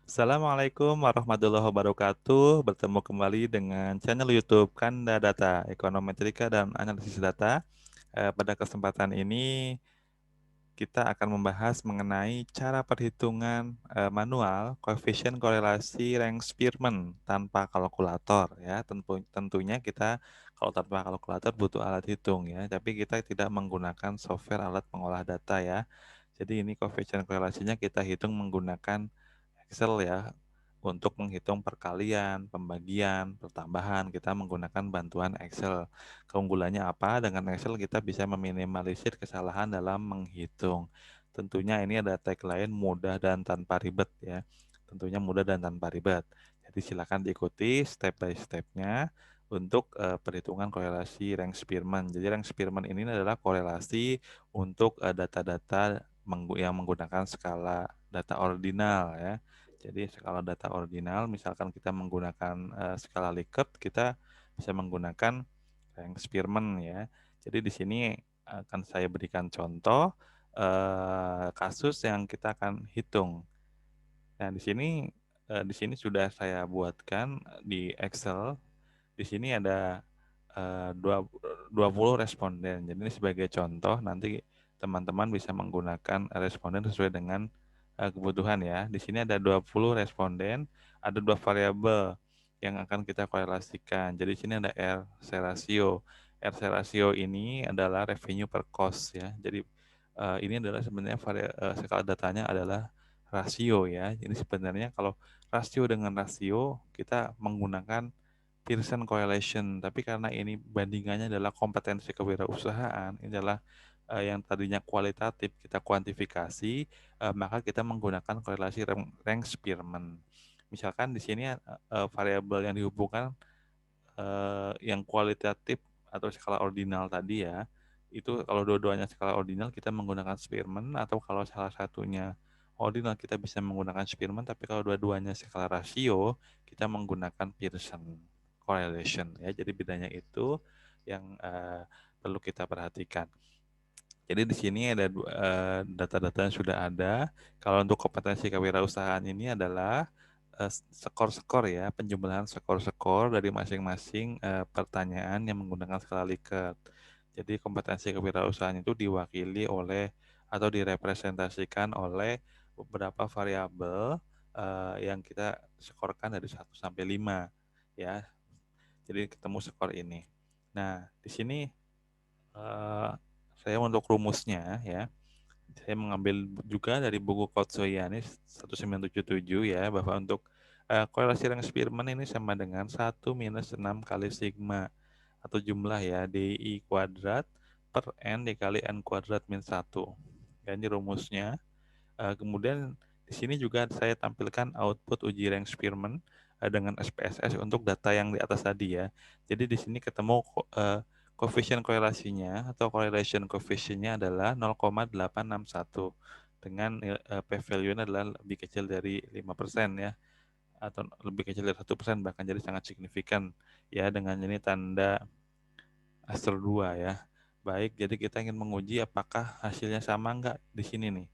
Assalamualaikum warahmatullahi wabarakatuh. Bertemu kembali dengan channel YouTube Kanda Data, Ekonometrika dan Analisis Data. Pada kesempatan ini kita akan membahas mengenai cara perhitungan manual koefisien korelasi rank Spearman tanpa kalkulator ya. Tentunya kita kalau tanpa kalkulator butuh alat hitung ya, tapi kita tidak menggunakan software alat pengolah data ya. Jadi ini koefisien korelasinya kita hitung menggunakan Excel ya. Untuk menghitung perkalian, pembagian, pertambahan, kita menggunakan bantuan Excel. Keunggulannya apa? Dengan Excel kita bisa meminimalisir kesalahan dalam menghitung. Tentunya ini ada tagline mudah dan tanpa ribet ya. Tentunya mudah dan tanpa ribet. Jadi silakan diikuti step by step-nya untuk perhitungan korelasi rank Spearman. Jadi rank Spearman ini adalah korelasi untuk data-data yang menggunakan skala data ordinal ya. Jadi skala data ordinal, misalkan kita menggunakan skala Likert, kita bisa menggunakan rank Spearman ya. Jadi di sini akan saya berikan contoh kasus yang kita akan hitung. Nah, di sini sudah saya buatkan di Excel. Di sini ada 20 responden. Jadi ini sebagai contoh, nanti teman-teman bisa menggunakan responden sesuai dengan kebutuhan ya. Di sini ada 20 responden, ada dua variabel yang akan kita korelasikan. Jadi di sini ada RC ratio. RC ratio ini adalah revenue per cost ya. Jadi ini adalah sebenarnya skala datanya adalah rasio ya. Jadi sebenarnya kalau rasio dengan rasio kita menggunakan Pearson correlation, tapi karena ini bandingannya adalah kompetensi kewirausahaan, ini adalah yang tadinya kualitatif kita kuantifikasi, maka kita menggunakan korelasi rank Spearman. Misalkan di sini variabel yang dihubungkan yang kualitatif atau skala ordinal tadi ya, itu kalau dua-duanya skala ordinal kita menggunakan Spearman, atau kalau salah satunya ordinal kita bisa menggunakan Spearman, tapi kalau dua-duanya skala rasio kita menggunakan Pearson correlation ya. Jadi bedanya itu yang perlu kita perhatikan. Jadi di sini ada data-data yang sudah ada. Kalau untuk kompetensi kewirausahaan ini adalah skor-skor ya, penjumlahan skor-skor dari masing-masing pertanyaan yang menggunakan skala Likert. Jadi kompetensi kewirausahaan itu diwakili oleh atau direpresentasikan oleh beberapa variabel yang kita skorkan dari 1 sampai 5 ya. Jadi ketemu skor ini. Nah, di sini saya untuk rumusnya ya, saya mengambil juga dari buku Kotsoyanis 1977 ya, bahwa untuk korelasi rank Spearman ini sama dengan 1 minus 6 kali sigma atau jumlah ya DI kuadrat per N dikali N kuadrat min 1. Ya, ini rumusnya. Kemudian di sini juga saya tampilkan output uji rank Spearman dengan SPSS untuk data yang di atas tadi ya. Jadi di sini ketemu koefisien korelasinya atau correlation coefficient-nya adalah 0,861 dengan p-value-nya adalah lebih kecil dari 5% ya, atau lebih kecil dari 1%, bahkan jadi sangat signifikan ya, dengan ini tanda Aster 2 ya. Baik, jadi kita ingin menguji apakah hasilnya sama enggak di sini nih.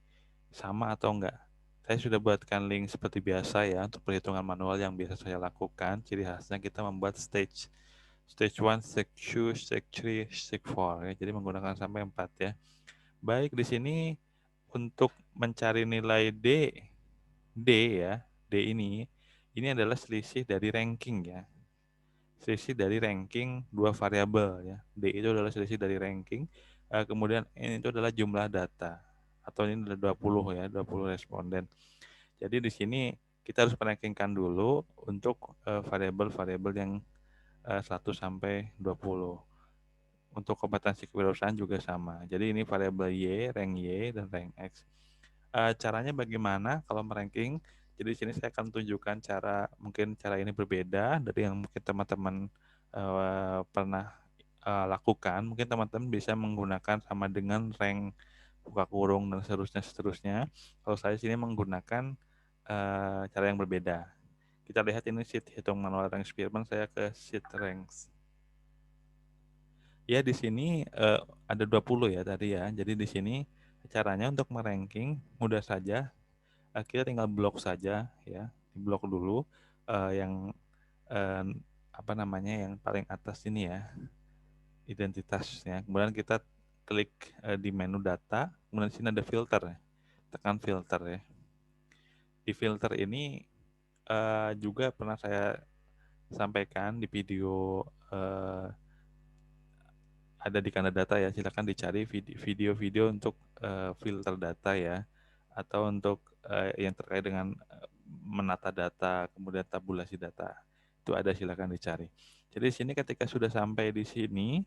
Sama atau enggak. Saya sudah buatkan link seperti biasa ya untuk perhitungan manual yang biasa saya lakukan. Ciri khasnya kita membuat stage 1, stage 2, stage 3, stage 4 ya. Jadi menggunakan sampai 4 ya. Baik, di sini untuk mencari nilai D ya, D ini adalah selisih dari ranking ya. Selisih dari ranking dua variabel ya. D itu adalah selisih dari ranking, kemudian N itu adalah jumlah data, atau ini adalah 20 ya, 20 responden. Jadi di sini kita harus merankingkan dulu untuk variabel-variabel yang 1 sampai 20. Untuk kompetensi kewirausahaan juga sama. Jadi ini variabel Y, rank Y, dan rank X. Caranya bagaimana kalau meranking? Jadi di sini saya akan tunjukkan mungkin cara ini berbeda dari yang mungkin teman-teman pernah lakukan. Mungkin teman-teman bisa menggunakan sama dengan rank buka kurung dan seterusnya. Kalau saya sini menggunakan cara yang berbeda. Kita lihat ini sheet hitung manual rank Spearman, saya ke sheet ranks. Ya, di sini ada 20 ya tadi ya. Jadi di sini caranya untuk meranking mudah saja. Kita tinggal blok saja ya. Diblok dulu yang yang paling atas ini ya, identitasnya. Kemudian kita klik di menu data, kemudian di sini ada filter ya. Tekan filter ya. Di filter ini juga pernah saya sampaikan di video ada di Kanada Data ya. Silakan dicari video-video untuk filter data ya, atau untuk yang terkait dengan menata data, kemudian tabulasi data. Itu ada, silakan dicari. Jadi di sini ketika sudah sampai di sini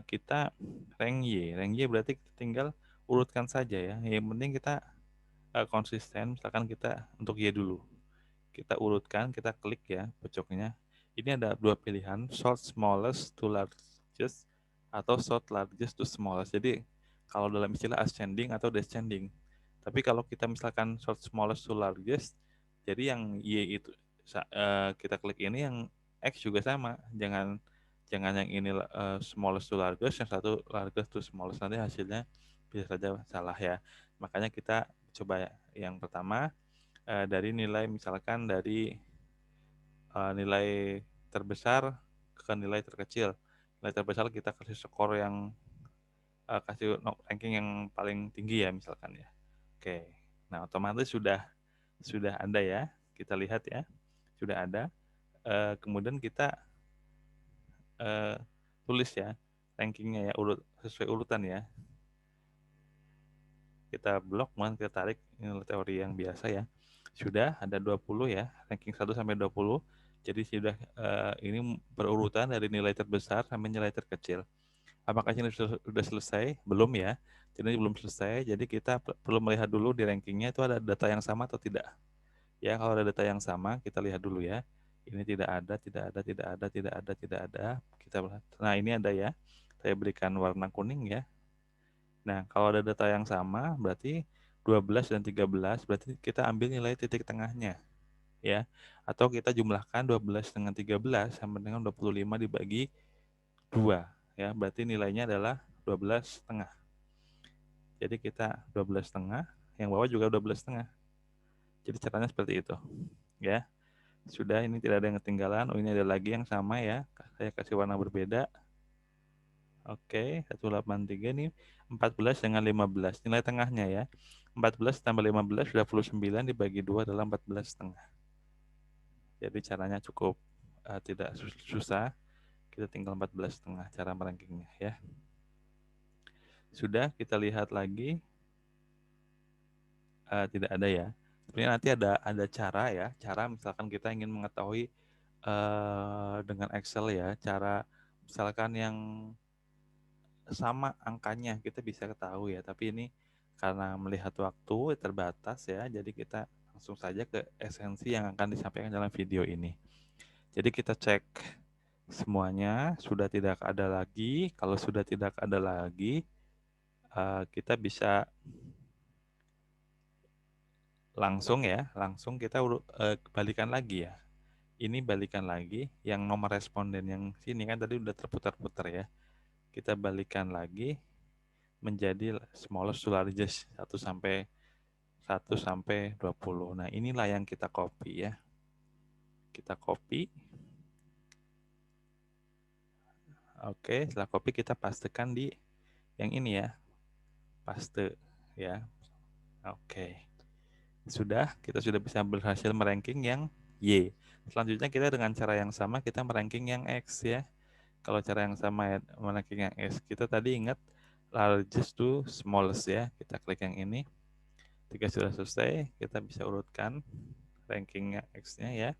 kita rank Y. Rank Y berarti kita tinggal urutkan saja ya. Yang penting kita konsisten, misalkan kita untuk Y dulu. Kita urutkan, kita klik ya pojoknya. Ini ada dua pilihan, sort smallest to largest atau sort largest to smallest. Jadi kalau dalam istilah ascending atau descending. Tapi kalau kita misalkan sort smallest to largest, jadi yang Y itu kita klik ini, yang X juga sama. Jangan yang ini smallest to largest, yang satu largest to smallest, nanti hasilnya bisa saja salah ya. Makanya kita coba yang pertama dari nilai, misalkan dari nilai terbesar ke nilai terkecil. Nilai terbesar kita kasih skor yang kasih ranking yang paling tinggi ya misalkan ya. Oke. Nah, otomatis sudah ada ya. Kita lihat ya. Sudah ada. Kemudian kita tulis ya rankingnya ya, sesuai urutan ya. Kita blok, kemudian kita tarik, ini teori yang biasa ya. Sudah ada 20 ya, ranking 1 sampai 20. Jadi sudah ini berurutan dari nilai terbesar sampai nilai terkecil. Apakah ini sudah selesai? Belum ya. Jadi belum selesai. Jadi kita perlu melihat dulu di rankingnya itu ada data yang sama atau tidak. Ya, kalau ada data yang sama, kita lihat dulu ya. Ini tidak ada, tidak ada, tidak ada, tidak ada, tidak ada. Kita lihat. Nah, ini ada ya. Saya berikan warna kuning ya. Nah, kalau ada data yang sama, berarti 12 dan 13, berarti kita ambil nilai titik tengahnya. Ya, atau kita jumlahkan 12 dengan 13 sama dengan 25 dibagi 2. Ya, berarti nilainya adalah 12 setengah. Jadi kita 12 setengah, yang bawah juga 12 setengah. Jadi caranya seperti itu. Ya, sudah, ini tidak ada yang ketinggalan. Oh, ini ada lagi yang sama ya. Saya kasih warna berbeda. Oke, 183 nih 14 dengan 15. Nilai tengahnya ya. 14 tambah 15 sudah 29 dibagi 2 adalah 14 setengah. Jadi caranya cukup tidak susah. Kita tinggal 14 setengah cara merankingnya ya. Sudah, kita lihat lagi. Tidak ada ya. Sebenarnya nanti ada cara ya. Cara misalkan kita ingin mengetahui dengan Excel ya. Cara misalkan yang sama angkanya kita bisa ketahui ya, tapi ini karena melihat waktu terbatas ya, jadi kita langsung saja ke esensi yang akan disampaikan dalam video ini. Jadi kita cek semuanya sudah tidak ada lagi. Kalau sudah tidak ada lagi, kita bisa langsung kita balikan lagi ya. Ini balikan lagi yang nomor responden yang sini kan tadi udah terputar-putar ya. Kita balikan lagi menjadi smallest to largest 1 sampai 20. Nah, inilah yang kita copy ya. Kita copy. Oke, setelah copy kita pastekan di yang ini ya. Paste ya. Oke. Kita sudah bisa berhasil meranking yang Y. Selanjutnya kita dengan cara yang sama kita meranking yang X ya. Kalau cara yang sama ya, meranking yang X, kita tadi ingat largest to smallest ya. Kita klik yang ini. Jika sudah selesai, kita bisa urutkan rankingnya X-nya ya.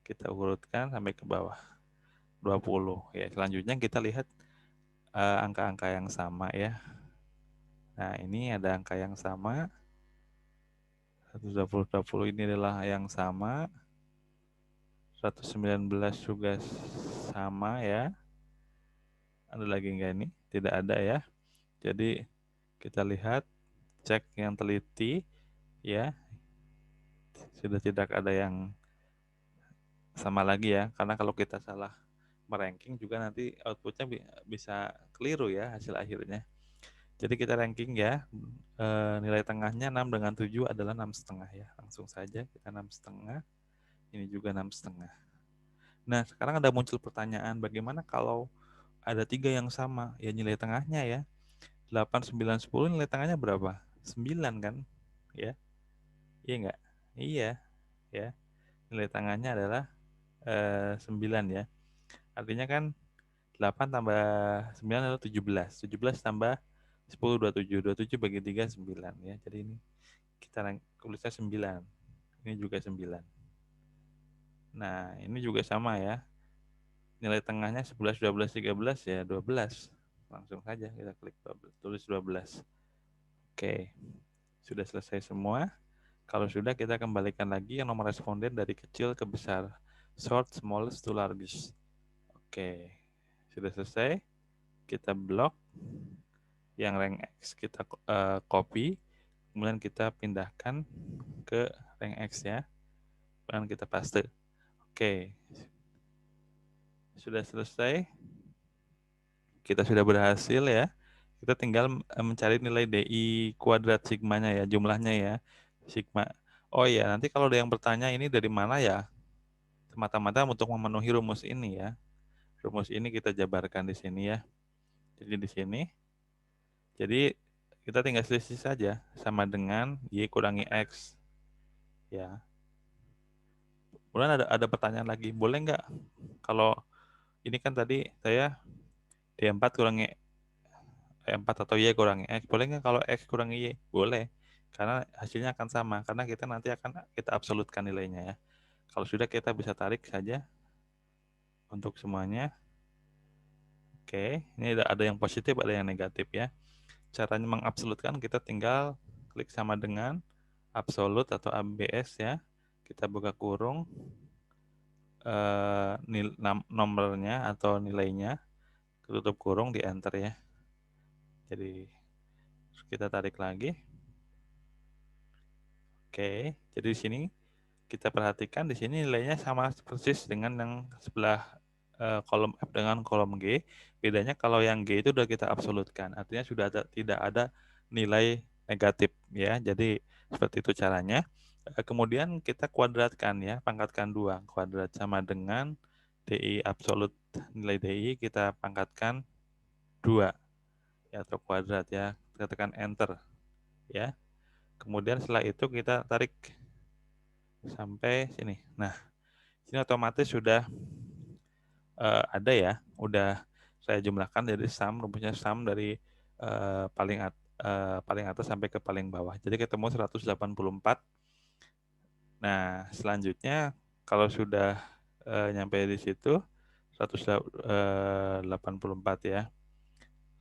Kita urutkan sampai ke bawah 20 ya. Selanjutnya kita lihat angka-angka yang sama ya. Nah, ini ada angka yang sama. 120 ini adalah yang sama. 119 juga sama ya. Ada lagi enggak ini? Tidak ada ya. Jadi kita lihat, cek yang teliti ya. Sudah tidak ada yang sama lagi ya. Karena kalau kita salah meranking juga nanti outputnya bisa keliru ya hasil akhirnya. Jadi kita ranking ya, nilai tengahnya 6 dengan 7 adalah 6,5 ya. Langsung saja kita 6,5, ini juga 6,5. Nah, sekarang ada muncul pertanyaan, bagaimana kalau ada 3 yang sama? Ya nilai tengahnya ya. 8, 9, 10 nilai tengahnya berapa? 9 kan? Ya, iya nggak? Iya, ya. Nilai tengahnya adalah 9 ya. Artinya kan 8 tambah 9 adalah 17. 17 tambah 10, 27. 27 bagi 3, 9 ya. Jadi ini kita tulisnya 9. Ini juga 9. Nah, ini juga sama ya. Nilai tengahnya 11, 12, 13 ya 12. Langsung saja kita klik 12, tulis 12. Oke, sudah selesai semua. Kalau sudah, kita kembalikan lagi yang nomor responden dari kecil ke besar. Sort smallest to largest. Oke, sudah selesai. Kita blok. Yang rank X kita copy. Kemudian kita pindahkan ke rank X ya. Kemudian kita paste. Oke, sudah selesai. Kita sudah berhasil ya. Kita tinggal mencari nilai DI kuadrat sigmanya ya, jumlahnya ya. Sigma. Oh iya, nanti kalau ada yang bertanya ini dari mana ya? Semata-mata untuk memenuhi rumus ini ya. Rumus ini kita jabarkan di sini ya. Jadi di sini. Jadi kita tinggal selisih saja sama dengan Y kurangi X. Ya. Kemudian ada pertanyaan lagi, boleh nggak kalau ini kan tadi saya D4 kurangi E4 atau Y kurangi X, boleh nggak kalau X kurangi Y? Boleh, karena hasilnya akan sama, karena kita nanti akan kita absolutkan nilainya ya. Kalau sudah, kita bisa tarik saja untuk semuanya. Oke, ini ada yang positif, ada yang negatif ya. Caranya mengabsolutkan, kita tinggal klik sama dengan absolut atau ABS ya. Kita buka kurung, nomornya atau nilainya, tutup kurung, di enter ya. Jadi kita tarik lagi. Oke, jadi di sini kita perhatikan di sini nilainya sama persis dengan yang sebelah kolom F dengan kolom G. Bedanya kalau yang G itu sudah kita absolutkan, artinya sudah tidak ada nilai negatif ya. Jadi seperti itu caranya. Kemudian kita kuadratkan ya, pangkatkan 2. Kuadrat sama dengan DI absolut, nilai DI kita pangkatkan 2 ya, atau kuadrat ya. Kita tekan enter ya. Kemudian setelah itu kita tarik sampai sini. Nah, sini otomatis sudah ada ya, udah saya jumlahkan dari sum, rumusnya sum dari paling atas sampai ke paling bawah. Jadi ketemu 184. Nah, selanjutnya kalau sudah nyampe di situ 184 ya.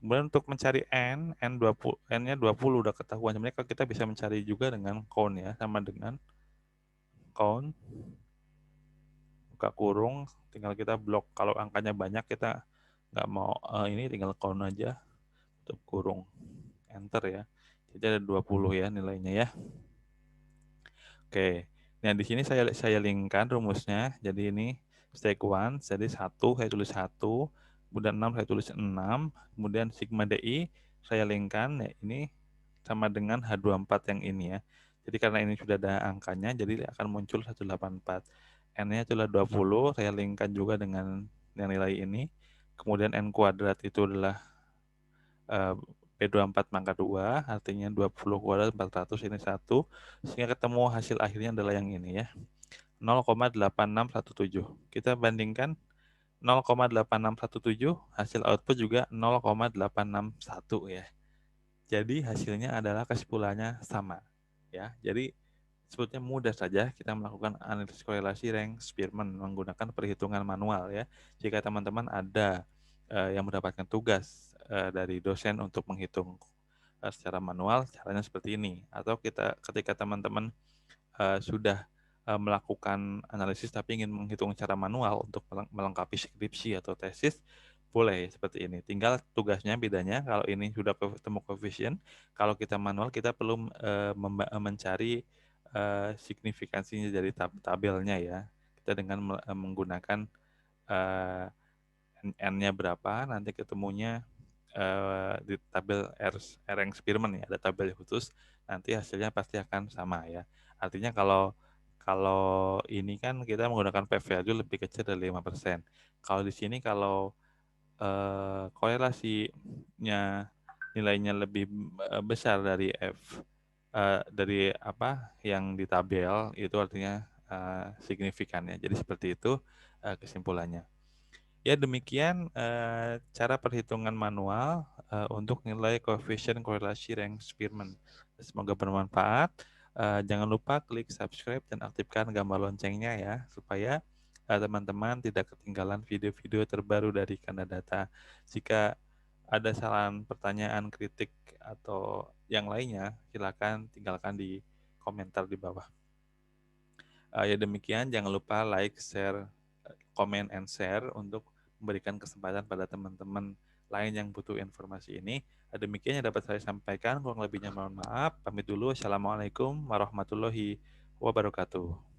Kemudian untuk mencari N-nya 20 udah ketahuan. Sebenarnya kita bisa mencari juga dengan count ya, sama dengan count, buka kurung, tinggal kita blok. Kalau angkanya banyak kita nggak mau ini, tinggal count aja, tutup kurung, enter ya. Jadi ada 20 ya nilainya ya. Oke, nah di sini saya linkkan rumusnya. Jadi ini stake 1, jadi 1 saya tulis 1, kemudian 6 saya tulis 6, kemudian sigma DI saya linkkan ya, ini sama dengan H24 yang ini ya. Jadi karena ini sudah ada angkanya, jadi akan muncul 184. N-nya adalah 20, saya linkkan juga dengan yang nilai ini. Kemudian N kuadrat itu adalah P24 pangkat 2, artinya 20 kuadrat 400, ini 1. Sehingga ketemu hasil akhirnya adalah yang ini ya, 0,8617. Kita bandingkan 0,8617, hasil output juga 0,861 ya. Jadi hasilnya adalah kesimpulannya sama ya. Jadi sebetulnya mudah saja kita melakukan analisis korelasi rank Spearman menggunakan perhitungan manual ya. Jika teman-teman ada yang mendapatkan tugas dari dosen untuk menghitung secara manual, caranya seperti ini. Atau ketika teman-teman sudah melakukan analisis tapi ingin menghitung secara manual untuk melengkapi skripsi atau tesis, boleh seperti ini. Tinggal tugasnya bedanya, kalau ini sudah ketemu koefisien, kalau kita manual kita perlu mencari signifikansinya dari tabelnya ya. Kita dengan menggunakan N-nya berapa, nanti ketemunya di tabel rank Spearman ya, ada tabel khusus, nanti hasilnya pasti akan sama ya. Artinya kalau kalau ini kan kita menggunakan p-value lebih kecil dari 5%. Kalau di sini kalau korelasinya nilainya lebih besar dari dari apa yang di tabel, itu artinya signifikan ya. Jadi seperti itu kesimpulannya. Ya demikian cara perhitungan manual untuk nilai koefisien korelasi rank Spearman. Semoga bermanfaat. Jangan lupa klik subscribe dan aktifkan gambar loncengnya ya, supaya teman-teman tidak ketinggalan video-video terbaru dari Kanadata. Jika ada saran, pertanyaan, kritik, atau yang lainnya, silakan tinggalkan di komentar di bawah. Ya demikian, jangan lupa like, share, comment, and share untuk memberikan kesempatan pada teman-teman lain yang butuh informasi ini. Demikian yang dapat saya sampaikan, kurang lebihnya mohon maaf. Pamit dulu. Assalamualaikum warahmatullahi wabarakatuh.